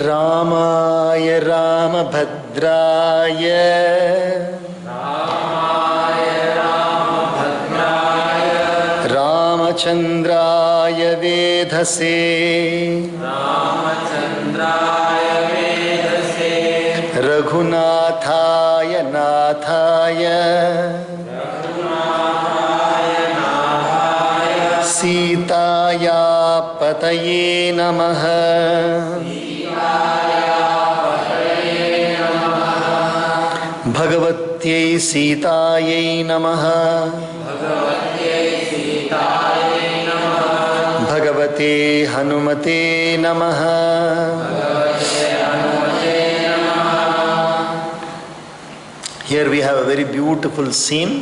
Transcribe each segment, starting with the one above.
रामाय रामभद्राय रामचन्द्राय वेधसे रघुनाथाय नाथाय सीताया पतये नमः। भगवत्यै सीतायै नमः। भगवते हनुमते नमः। Here we have a very beautiful scene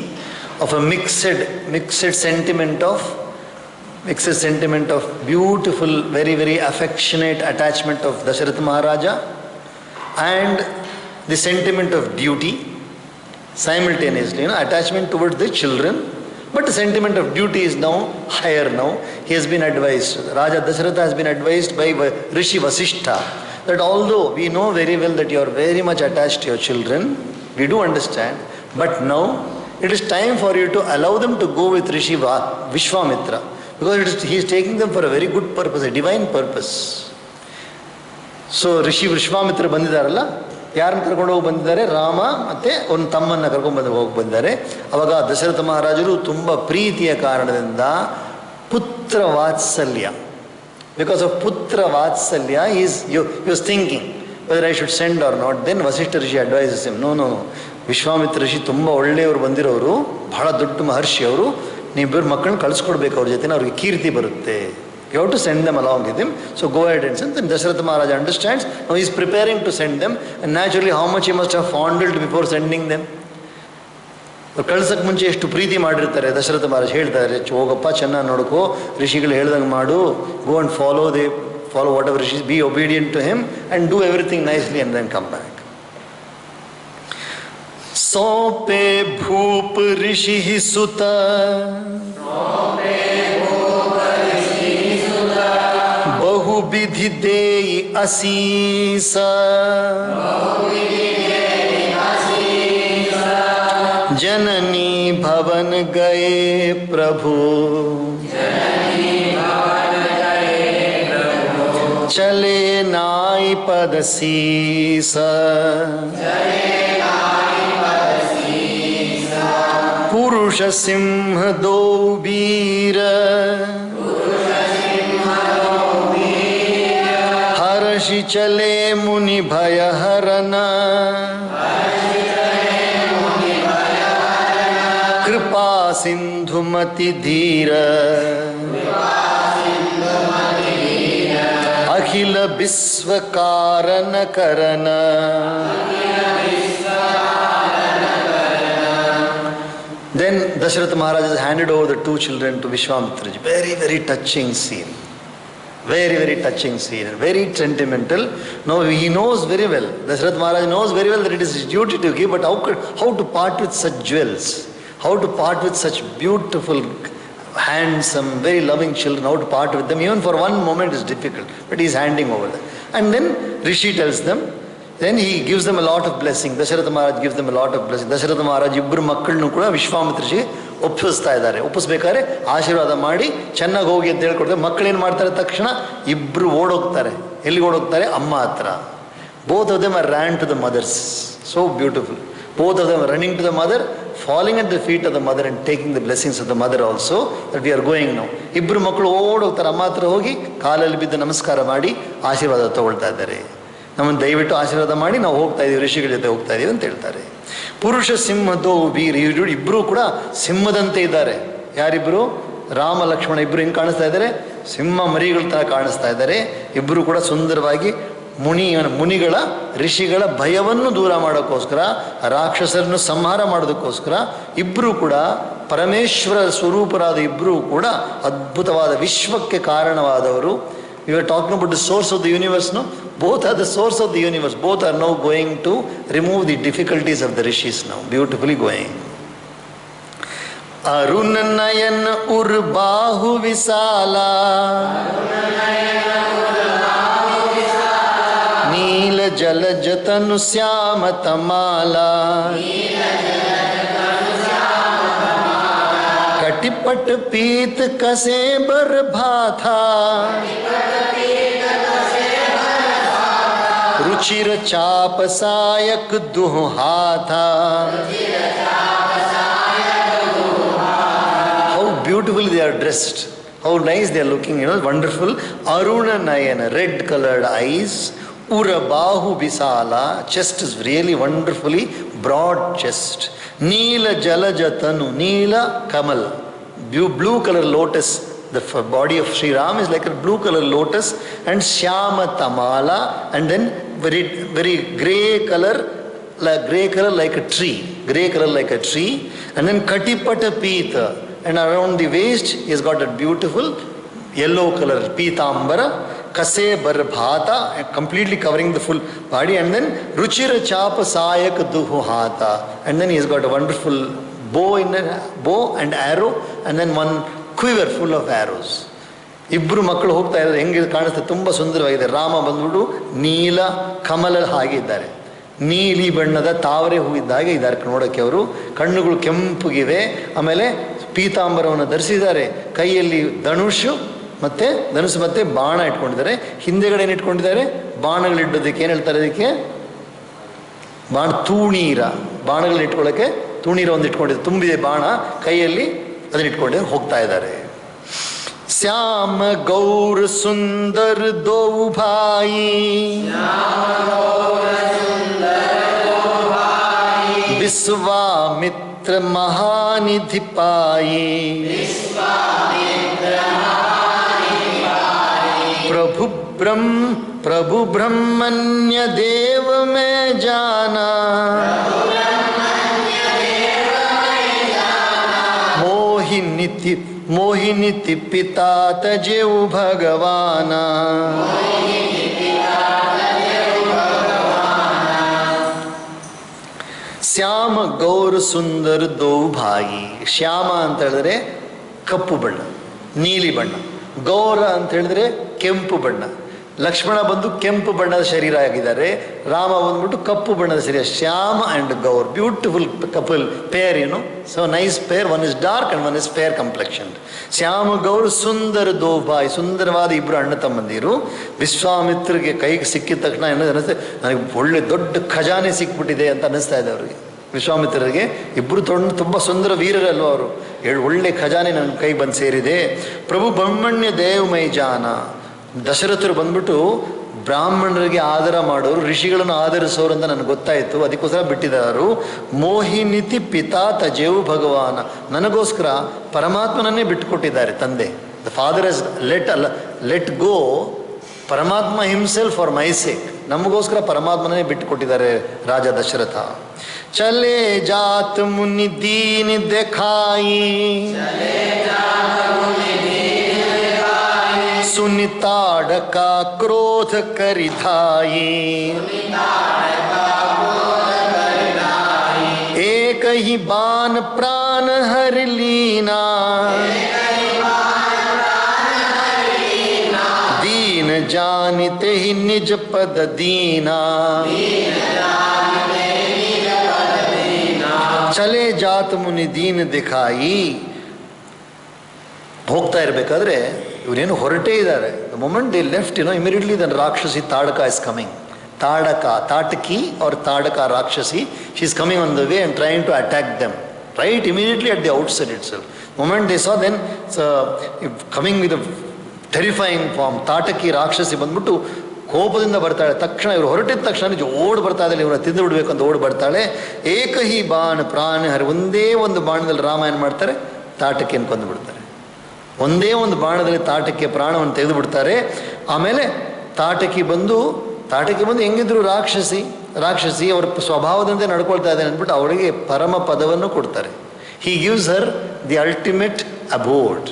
of a mixed sentiment of beautiful, very affectionate attachment of Dasharatha Maharaja and the sentiment of duty simultaneously, attachment towards the children, but the sentiment of duty is now higher now. He has been advised, Raja Dasharatha has been advised by Rishi Vasishtha that although we know very well that you are very much attached to your children, we do understand, but now it is time for you to allow them to go with Rishi Vishwamitra, because he is taking them for a very good purpose, a divine purpose. So Rishi Vishwamitra ಬಂದಿದ್ದಾರಲ್ಲ, ಯಾರನ್ನು ಕರ್ಕೊಂಡು ಹೋಗಿ ಬಂದಿದ್ದಾರೆ? ರಾಮ ಮತ್ತೆ ಒಂದು ತಮ್ಮನ್ನ ಕರ್ಕೊಂಡು ಹೋಗಿ ಬಂದಿದ್ದಾರೆ. ಅವಾಗ ದಶರಥ ಮಹಾರಾಜರು ತುಂಬ ಪ್ರೀತಿಯ ಕಾರಣದಿಂದ ಪುತ್ರ ವಾತ್ಸಲ್ಯ, ಬಿಕಾಸ್ ಆಫ್ ಪುತ್ರ ವಾತ್ಸಲ್ಯ he was thinking whether I should send or not. Then Vasishtha Rishi advises him, no, Vishwamitra ಋಷಿ ತುಂಬ ಒಳ್ಳೆಯವರು ಬಂದಿರೋರು, ಬಹಳ ದೊಡ್ಡ ಮಹರ್ಷಿ ಅವರು, ನೀವಿಬ್ಬರು ಮಕ್ಕಳನ್ನ ಕಳಿಸ್ಕೊಡ್ಬೇಕು ಅವ್ರ ಜೊತೆ, ಅವ್ರಿಗೆ ಕೀರ್ತಿ ಬರುತ್ತೆ. You have to send them along with him. So go ahead and send them. Dasharatha Maharaj understands. Now he is preparing to send them. And naturally how much he must have fondled before sending them. ಕಳ್ಸಕ್ಕೆ ಮುಂಚೆ ಎಷ್ಟು ಪ್ರೀತಿ ಮಾಡಿರ್ತಾರೆ. ದಶರಥ ಮಹಾರಾಜ್ ಹೇಳ್ತಾರೆ, ಹೋಗಪ್ಪ ಚೆನ್ನಾಗಿ ನೋಡ್ಕೋ, ಋಷಿಗಳು ಹೇಳ್ದಂಗೆ ಮಾಡು, go and follow whatever rishis, be obedient to him and do everything nicely and then come back. सौंपे भूप ऋषि सुत बहुविधि देई असीस जननी भवन गए प्रभु चले नाई पद सीस पुरुष सिंह दो वीर हर्षि चले मुनि भय हरन कृपा सिंधुमति धीर अखिल विश्व कारण करन. Then Dasharatha Maharaj has handed over the two children to Vishwamitra ji. Very touching scene. Very touching scene. Very sentimental. Now he knows very well, Dasharatha Maharaj knows very well that it is his duty to give, but how to part with such jewels? How to part with such beautiful, handsome, very loving children? How to part with them? Even for one moment is difficult, but he is handing over them. And then Rishi tells them, then he gives them a lot of blessing. Dasharatha Maharaj gives them a lot of blessing. Dasharatha Maharaj ಇಬ್ಬರು ಮಕ್ಕಳನ್ನು ಕೂಡ ವಿಶ್ವಾಮಿತ್ರಜಿಗೆ ಒಪ್ಪಿಸ್ತಾ ಇದ್ದಾರೆ. ಒಪ್ಪಿಸ್ಬೇಕಾದ್ರೆ ಆಶೀರ್ವಾದ ಮಾಡಿ ಚೆನ್ನಾಗಿ ಹೋಗಿ ಅಂತ ಹೇಳ್ಕೊಡ್ತಾರೆ. ಮಕ್ಕಳೇನು ಮಾಡ್ತಾರೆ? ತಕ್ಷಣ ಇಬ್ಬರು ಓಡೋಗ್ತಾರೆ. ಎಲ್ಲಿ ಓಡೋಗ್ತಾರೆ? ಅಮ್ಮ ಹತ್ರ. Both of them are ran to the mothers. So beautiful. Both of them are running to the mother, falling at the feet of the mother and taking the blessings of the mother also, that we are going now. ಇಬ್ಬರು ಮಕ್ಕಳು ಓಡೋಗ್ತಾರೆ. ಅಮ್ಮ ಹತ್ರ ಹೋಗಿ ಕಾಲಲ್ಲಿ ಬಿದ್ದು ನಮಸ್ಕಾರ ಮಾಡಿ ಆಶೀರ್ವಾದ ತಗೊಳ್ತಾ ಇದ್ದಾರೆ. ನಮ್ಮನ್ನು ದಯವಿಟ್ಟು ಆಶೀರ್ವಾದ ಮಾಡಿ, ನಾವು ಹೋಗ್ತಾ ಇದ್ದೀವಿ, ಋಷಿಗಳ ಜೊತೆ ಹೋಗ್ತಾ ಇದ್ದೀವಿ ಅಂತ ಹೇಳ್ತಾರೆ. ಪುರುಷ ಸಿಂಹದೋ ವೀರ, ಇಬ್ಬರು ಕೂಡ ಸಿಂಹದಂತೆ ಇದ್ದಾರೆ. ಯಾರಿಬ್ಬರು? ರಾಮ ಲಕ್ಷ್ಮಣ ಇಬ್ಬರು ಹೆಂಗೆ ಕಾಣಿಸ್ತಾ ಇದ್ದಾರೆ? ಸಿಂಹ ಮರಿಗಳ ಥರ ಕಾಣಿಸ್ತಾ ಇದ್ದಾರೆ. ಇಬ್ಬರು ಕೂಡ ಸುಂದರವಾಗಿ ಮುನಿಗಳ ಋಷಿಗಳ ಭಯವನ್ನು ದೂರ ಮಾಡೋಕ್ಕೋಸ್ಕರ, ರಾಕ್ಷಸರನ್ನು ಸಂಹಾರ ಮಾಡೋದಕ್ಕೋಸ್ಕರ ಇಬ್ಬರು ಕೂಡ ಪರಮೇಶ್ವರ ಸ್ವರೂಪರಾದ ಇಬ್ಬರು ಕೂಡ ಅದ್ಭುತವಾದ ವಿಶ್ವಕ್ಕೆ ಕಾರಣವಾದವರು. We were talking about the source of the universe, no? Both are the source of the universe. Both are now going to remove the difficulties of the rishis now. Beautifully going. Arun nayan ur bahu visala जलजतनु Shyam तमाला कटिपट पीत कसे बर भाथा रुचिर चाप सायक दुहाथा. How beautifully they are dressed. How nice they are looking, wonderful. Aruna Nayana, red colored eyes. Ura Bahu Bisala, chest is really wonderfully broad chest. Neela Jalajatanu, Neela Kamal, blue color lotus. The body of Sri Ram is like a blue color lotus, and Shyama Tamala, and then very gray color like a tree, and then Katipata Pita, and around the waist he has got a beautiful yellow color Pitambara, Kase Barbhata, completely covering the full body, and then Ruchira Chapa Sayak Duhuhata, and then he has got a wonderful bow and arrow, and then one quiver full of arrows. ಇಬ್ಬರು ಮಕ್ಕಳು ಹೋಗ್ತಾ ಇದ್ದಾರೆ, ಹೆಂಗೆ ಕಾಣಿಸ್ತದೆ, ತುಂಬ ಸುಂದರವಾಗಿದೆ. ರಾಮ ಬಂದ್ಬಿಟ್ಟು ನೀಲ ಕಮಲ ಹಾಗೆ ಇದ್ದಾರೆ, ನೀಲಿ ಬಣ್ಣದ ತಾವರೆ ಹೂವಿದ್ದ ಹಾಗೆ ಇದ್ದಾರೆ ನೋಡೋಕ್ಕೆ. ಅವರು ಕಣ್ಣುಗಳು ಕೆಂಪುಗಿವೆ, ಆಮೇಲೆ ಪೀತಾಂಬರವನ್ನು ಧರಿಸಿದ್ದಾರೆ, ಕೈಯಲ್ಲಿ ಧನುಷು ಮತ್ತೆ ಬಾಣ ಇಟ್ಕೊಂಡಿದ್ದಾರೆ. ಹಿಂದೆಗಡೆ ಏನು ಇಟ್ಕೊಂಡಿದ್ದಾರೆ? ಬಾಣಗಳಿಡೋದಕ್ಕೆ ಏನು ಹೇಳ್ತಾರೆ ಅದಕ್ಕೆ? ತೂಣೀರ. ಬಾಣಗಳನ್ನ ಇಟ್ಕೊಳ್ಳೋಕ್ಕೆ ತೂಣೀರ ಒಂದು ಇಟ್ಕೊಂಡಿದ್ದಾರೆ, ತುಂಬಿದೆ ಬಾಣ, ಕೈಯಲ್ಲಿ ಅದನ್ನ ಇಟ್ಕೊಂಡು ಹೋಗ್ತಾ ಇದ್ದಾರೆ. श्याम गौर सुंदर दो भाई विश्वामित्र महानिधि पाई प्रभु ब्रह्मण्य देव में जाना मोहिनी पिता तजेऊ भगवाना. ಶ್ಯಾಮ ಗೌರ ಸುಂದರ ದೋ ಭಾಯಿ. ಶ್ಯಾಮ ಅಂತ ಹೇಳಿದ್ರೆ ಕಪ್ಪು ಬಣ್ಣ, ನೀಲಿ ಬಣ್ಣ. ಗೌರ ಅಂತ ಹೇಳಿದ್ರೆ ಕೆಂಪು ಬಣ್ಣ. ಲಕ್ಷ್ಮಣ ಬಂದು ಕೆಂಪು ಬಣ್ಣದ ಶರೀರ ಆಗಿದ್ದಾರೆ, ರಾಮ ಬಂದ್ಬಿಟ್ಟು ಕಪ್ಪು ಬಣ್ಣದ ಶರೀರ. Shyama and Gaur, beautiful couple pair, so nice pair. One is dark and one is fair complexion. Shyama Gaur ಸುಂದರ ದೋ ಭಾಯ್, ಸುಂದರವಾದ ಇಬ್ಬರು ಅಣ್ಣ ತಮ್ಮಂದಿರು. ವಿಶ್ವಾಮಿತ್ರಗೆ ಕೈಗೆ ಸಿಕ್ಕಿದ ತಕ್ಷಣ ಅನ್ನಿಸ್ತದೆ, ನನಗೆ ಒಳ್ಳೆ ದೊಡ್ಡ ಖಜಾನೆ ಸಿಕ್ಬಿಟ್ಟಿದೆ ಅಂತ ಅನ್ನಿಸ್ತಾ ಇದೆ ಅವರಿಗೆ. ವಿಶ್ವಾಮಿತ್ರರಿಗೆ ಇಬ್ಬರು ತುಂಬ ಸುಂದರ ವೀರರಲ್ವ ಅವರು. ಒಳ್ಳೆ ಖಜಾನೆ ನನ್ನ ಕೈ ಬಂದು ಸೇರಿದೆ. ಪ್ರಭು ಬ್ರಹ್ಮಣ್ಯ ದೇವಮೈ ಜಾನ. ದಶರಥರು ಬಂದ್ಬಿಟ್ಟು ಬ್ರಾಹ್ಮಣರಿಗೆ ಆದರ ಮಾಡೋರು, ಋಷಿಗಳನ್ನು ಆಧರಿಸೋರು ಅಂತ ನನಗೆ ಗೊತ್ತಾಯಿತು, ಅದಕ್ಕೋಸ್ಕರ ಬಿಟ್ಟಿದ್ದಾರೆ. ಮೋಹಿನಿತಿ ಪಿತಾ ತಜೇವು ಭಗವಾನ, ನನಗೋಸ್ಕರ ಪರಮಾತ್ಮನನ್ನೇ ಬಿಟ್ಟುಕೊಟ್ಟಿದ್ದಾರೆ ತಂದೆ. ದ ಫಾದರ್ ಹಸ್ ಲೆಟ್ ಗೋ ಪರಮಾತ್ಮ ಹಿಮ್ಸೆಲ್ಫ್ ಫಾರ್ ಮೈ ಸೇಕ್. ನಮಗೋಸ್ಕರ ಪರಮಾತ್ಮನೇ ಬಿಟ್ಟುಕೊಟ್ಟಿದ್ದಾರೆ ರಾಜ ದಶರಥ. ಚಲೆ ಜಾತ್ ಮುನಿ ದೀನ್ ದೇಖಾಯಿ सुनिताड़ का क्रोध करिधाई एक ही बाण प्राण हर लीना दीन जानते ही निज पद दीना चले जात मुनि दीन दिखाई. ಹೋಗ್ತಾ ಇರಬೇಕಾದ್ರೆ ಇವರೇನು ಹೊರಟೇ ಇದ್ದಾರೆ. The moment they left immediately then rakshasi Tadaka is coming. Tataki or Tadaka rakshasi, she is coming on the way and trying to attack them right immediately at the outside ಇಟ್ ಸೆಲ್ಫ್. Moment they saw then coming with terrifying form. Tataki ರಾಕ್ಷಸಿ ಬಂದ್ಬಿಟ್ಟು ಕೋಪದಿಂದ ಬರ್ತಾಳೆ. ತಕ್ಷಣ ಇವರು ಹೊರಟಿದ ತಕ್ಷಣ ಓಡ್ ಬರ್ತಾ ಇದ್ದಾಳೆ, ಇವರ ತಿಂದು ಬಿಡ್ಬೇಕು ಅಂತ ಓಡ್ ಬರ್ತಾಳೆ. ಏಕಹಿ ಬಾಣ ಪ್ರಾಣ ಹರಿ, ಒಂದೇ ಒಂದು ಬಾಣದಲ್ಲಿ ರಾಮ ಏನು ಮಾಡ್ತಾರೆ, ತಾಟಕಿಯನ್ನು ಕೊಂದು ಬಿಡ್ತಾರೆ. ಒಂದೇ ಒಂದು ಬಾಣದಲ್ಲಿ ತಾಟಕ್ಕೆ ಪ್ರಾಣವನ್ನು ತೆಗೆದು ಬಿಡ್ತಾರೆ. ಆಮೇಲೆ ತಾಟಕಿ ಬಂದು ಹೆಂಗಿದ್ರು ರಾಕ್ಷಸಿ ಅವರ ಸ್ವಭಾವದಂತೆ ನಡ್ಕೊಳ್ತಾ ಇದ್ದಾನೆ ಅಂದ್ಬಿಟ್ಟು ಅವಳಿಗೆ ಪರಮ ಪದವನ್ನು ಕೊಡ್ತಾರೆ. He gives her the ultimate abode.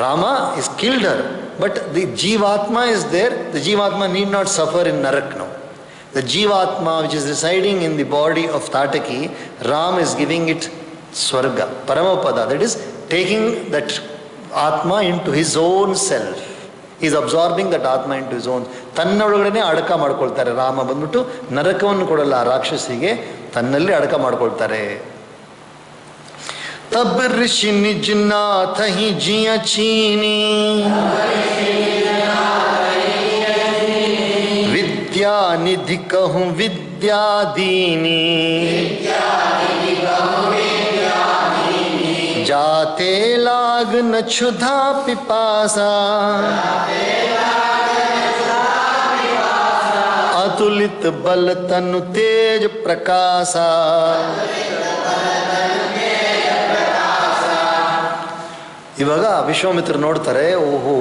Rama is killed her, but the jivatma is there. The jivatma need not suffer in narak now. The jivatma which is residing in the body of Tataki, Ram is giving it swarga, parama pada. That is taking that Atma into his own self. Is absorbing that atma into his own. ತನ್ನೊಳಗಡೆ ಅಡಕ ಮಾಡ್ಕೊಳ್ತಾರೆ. ರಾಮ ಬಂದ್ಬಿಟ್ಟು ನರಕವನ್ನು ಕೊಡಲ್ಲ ಆ ರಾಕ್ಷಸಿಗೆ, ತನ್ನಲ್ಲಿ ಅಡಕ ಮಾಡ್ಕೊಳ್ತಾರೆ. ತಬ್ ಋಷಿ ನಿಜ ನಾಥ ಹಿ ಜಿಯ ಚೀನಿ ವಿದ್ಯಾ ನಿಧಿ ಕಹು ವಿದ್ಯಾ ದೀನಿ जाते लाग न क्षुधा पिपासा अतुलित बल तनु तेज प्रकाशा. ಇವಾಗ ವಿಶ್ವಾಮಿತ್ರ ನೋಡ್ತಾರೆ, ಓಹೋ,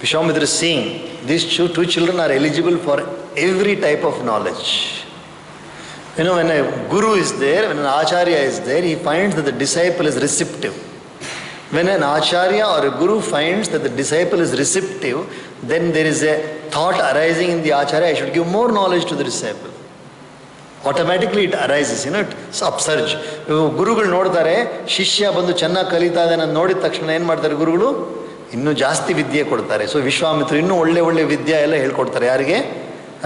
Vishwamitra seeing these two children are eligible for every type of knowledge. You know, when a guru is there, when an acharya is there, he finds that the disciple is receptive. When an acharya or a guru finds that the disciple is receptive, then there is a thought arising in the acharya, I should give more knowledge to the disciple. Automatically it arises, it's upsurge. ಗುರುಗಳು ನೋಡ್ತಾರೆ, ಶಿಷ್ಯ ಬಂದು ಚೆನ್ನಾಗಿ ಕಲಿತಾ ಇದ್ದಾನೆ ಅಂತ ನೋಡಿದ ತಕ್ಷಣ ಏನು ಮಾಡ್ತಾರೆ ಗುರುಗಳು? ಇನ್ನೂ ಜಾಸ್ತಿ ವಿದ್ಯೆ ಕೊಡ್ತಾರೆ. ಸೊ ವಿಶ್ವಾಮಿತ್ರ ಇನ್ನೂ ಒಳ್ಳೆ ಒಳ್ಳೆ ವಿದ್ಯೆ ಎಲ್ಲ ಹೇಳ್ಕೊಡ್ತಾರೆ. ಯಾರಿಗೆ?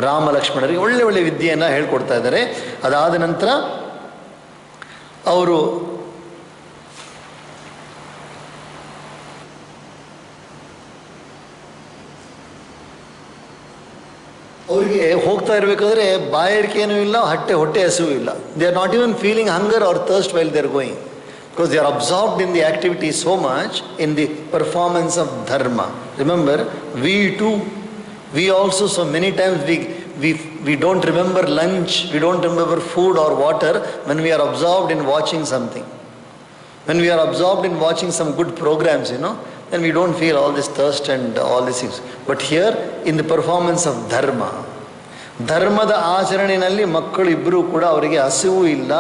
ರಾಮ ಲಕ್ಷ್ಮಣರಿಗೆ ಒಳ್ಳೆ ಒಳ್ಳೆ ವಿದ್ಯೆಯನ್ನು ಹೇಳ್ಕೊಡ್ತಾ ಇದ್ದಾರೆ. ಅದಾದ ನಂತರ ಅವರು ಅವರಿಗೆ ಹೋಗ್ತಾ ಇರಬೇಕಾದ್ರೆ ಬಾಯಾರಿಕೆನೂ ಇಲ್ಲ, ಹೊಟ್ಟೆ ಹಸಿವು ಇಲ್ಲ. They are not even feeling hunger or thirst while they are going, because they are absorbed in the activity so much in the performance of dharma. Remember, we also so many times we don't remember lunch, we don't remember food or water when we are absorbed in watching something. When we are absorbed in watching some good programs, then we don't feel all this thirst and all these things. But here in the performance of dharma, ಧರ್ಮದ ಆಚರಣೆಯಲ್ಲಿ ಮಕ್ಕಳು ಇಬ್ಬರೂ ಕೂಡ ಅವರಿಗೆ ಹಸಿವು ಇಲ್ಲ,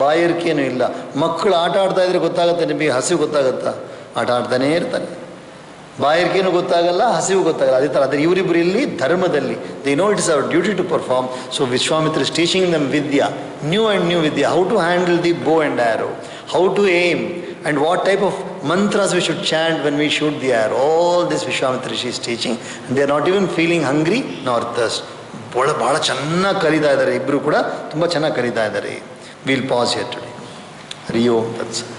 ಬಾಯಾರಿಕೆನೂ ಇಲ್ಲ. ಮಕ್ಕಳು ಆಟ ಆಡ್ತಾ ಇದ್ರೆ ಗೊತ್ತಾಗುತ್ತೆ ನಿಮಗೆ ಹಸಿವು ಗೊತ್ತಾಗುತ್ತಾ? ಆಟ ಆಡ್ತಾನೇ ಇರ್ತಾನೆ, ಬಾಯಾರಿಕೆನೂ ಗೊತ್ತಾಗಲ್ಲ, ಹಸಿವು ಗೊತ್ತಾಗಲ್ಲ. ಅದೇ ಥರ ಆದರೆ ಇವರಿಬ್ಬರು ಇಲ್ಲಿ ಧರ್ಮದಲ್ಲಿ they know it is our duty to perform. So Vishwamitra is teaching them vidya, new and new vidya, how to handle the bow and arrow, how to aim and what type of mantras we should chant when we shoot the arrow. All this Vishwamitra Rishi is teaching, and they are not even feeling hungry nor thirst. ಭಾಳ ಚೆನ್ನಾಗಿ ಕಲಿತಾ ಇದ್ದಾರೆ ಇಬ್ಬರು ಕೂಡ, ತುಂಬ ಚೆನ್ನಾಗಿ ಕಲಿತಾ ಇದ್ದಾರೆ. Will pass here today. Hari ಓಂ ತತ್ಸತ್.